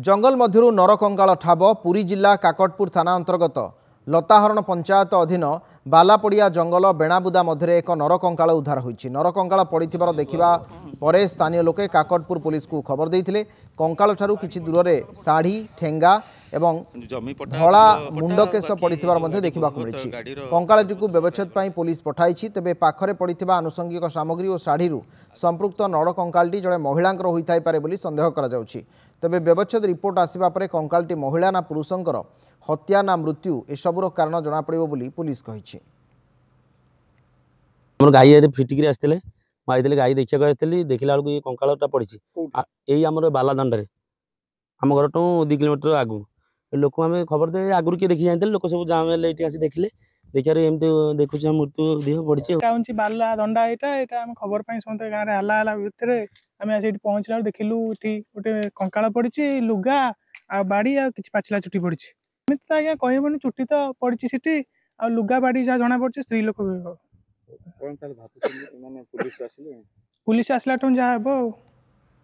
जंगल मध्यरु नरकंकाल ठाब पुरी जिला काकटपुर थाना अंतर्गत लताहरण पंचायत अधीन बालापड़िया जंगल बेणाबुदा मध्य एक नरकंकाल उद्धार होइछि। नरकंकाल पड़िथिबार देखिबा परे स्थानीय लोके काकटपुर पुलिस को खबर देइथिले। कंकाल ठारू किछि दूर रे साड़ी ठेंगा एवं धला मुंडकेश पड़िथिबार मध्य देखिबाकु मिलिछि। कंकालटीकु व्यवच्छेद पई पुलिस पठाइछि। तेबे पाखरे पड़िथिबा आनुषंगिक सामग्री और साड़ीरू संपृक्त नरकंकालटी जड़े महिलांकर होइथाइ पारे बोली संदेह करा जाउछि। तेबे व्यवच्छेद रिपोर्ट आसिबा परे कंकालटी महिला ना पुरुषंकर हत्या ना मृत्यु एसबुर कारण जना पड़िबो बोली पुलिस कहिछि। हमर गाई फिटिकी आसते मुझे गाई देखा देखला बेलू ये कंकालटा पड़ी यही आम बाला दंडे आम घर टू 2 किलोमीटर आगू लोक आम खबर दे आगुरी किए देखी जाते लोक सब जाम ये आसी देखिले देखार एमती देखुचे मृत्यु देह पड़ी बाला दंडा यहाँ आम खबर पाई समस्त गाँव में हला हला भितर आम आसी पहुँचला देखिलु गोटे कंकाल पड़ी लुगा आ बाड़ी आ कि पाचिला चुटी पड़ी एमती तो आज्ञा कहबनी चुटी तो पड़ी सीटी आ लुगा बाड़ी जहाँ जना पड़ी स्त्री लोक पुलिस आसला जहाँ हे।